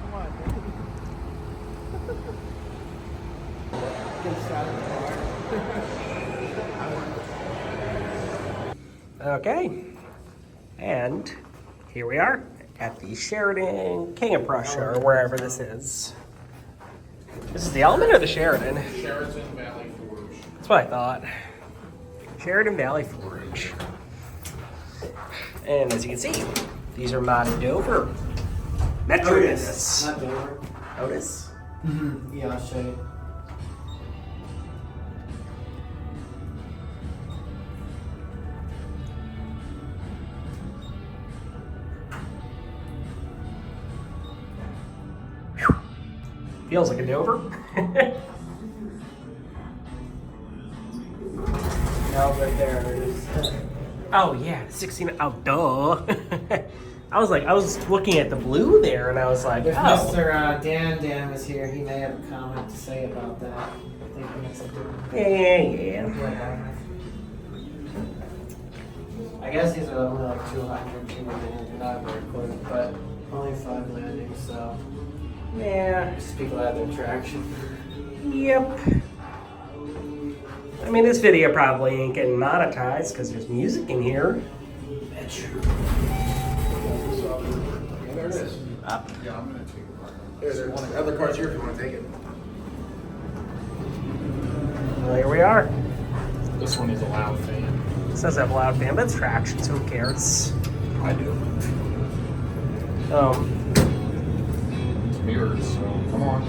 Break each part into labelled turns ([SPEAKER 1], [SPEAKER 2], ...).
[SPEAKER 1] Come on, dude. Get shot in the car.
[SPEAKER 2] Okay, and here we are at the Sheraton, King of Prussia, or wherever this is. This is the Element or the Sheraton?
[SPEAKER 3] Sheraton Valley Forge.
[SPEAKER 2] That's what I thought. Sheraton Valley Forge. And as you can see, these are modded over.
[SPEAKER 1] Otis. Not Dover.
[SPEAKER 2] Otis?
[SPEAKER 1] Mm-hmm. Yeah, I'll show you.
[SPEAKER 2] Feels like a Dover.
[SPEAKER 1] No, right there.
[SPEAKER 2] Oh yeah, 16. Oh duh. I was looking at the blue there, and I was like,
[SPEAKER 1] If
[SPEAKER 2] oh.
[SPEAKER 1] Mr. Dan was here, he may have a comment to say about that. I think it's a different.
[SPEAKER 2] Yeah.
[SPEAKER 1] I guess these are only like 200 people in, not very quick, but only 5 landings, so
[SPEAKER 2] Yeah.
[SPEAKER 1] just people have their traction.
[SPEAKER 2] Yep. I mean, this video probably ain't getting monetized because there's music in here.
[SPEAKER 1] That's true.
[SPEAKER 3] Yeah, there it is.
[SPEAKER 2] Up.
[SPEAKER 3] Yeah, I'm gonna take it. There's one other car's here if you want to take it.
[SPEAKER 2] Well, here we are.
[SPEAKER 3] This one is a loud fan.
[SPEAKER 2] It says I have a loud fan, but it's traction, so who cares?
[SPEAKER 3] I do. It's mirrors, so come on.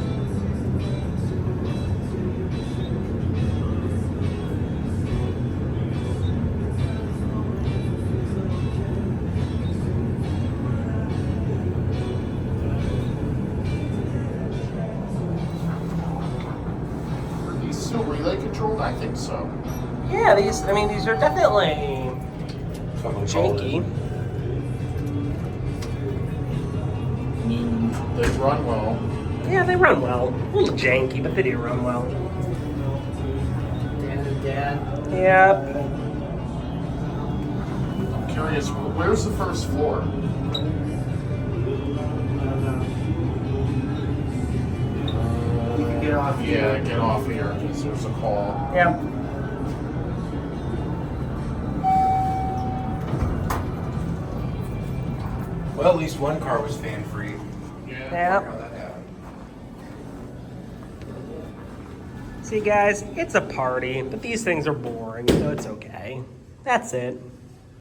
[SPEAKER 3] Are these still relay controlled? I think so.
[SPEAKER 2] Yeah, these are definitely janky.
[SPEAKER 3] I mean, they run well.
[SPEAKER 2] Yeah, they run well. A little janky, but they do run well.
[SPEAKER 1] Dan and Dad.
[SPEAKER 2] Yep.
[SPEAKER 3] I'm curious, where's the first floor?
[SPEAKER 1] I don't know. You can get off
[SPEAKER 3] Yeah,
[SPEAKER 1] here.
[SPEAKER 3] get off here because there's a call.
[SPEAKER 2] Yep.
[SPEAKER 4] Well, at least one car was fan-free.
[SPEAKER 3] Yeah.
[SPEAKER 2] Yep.
[SPEAKER 4] How that happened.
[SPEAKER 2] See, guys, it's a party, but these things are boring, so it's okay. That's it.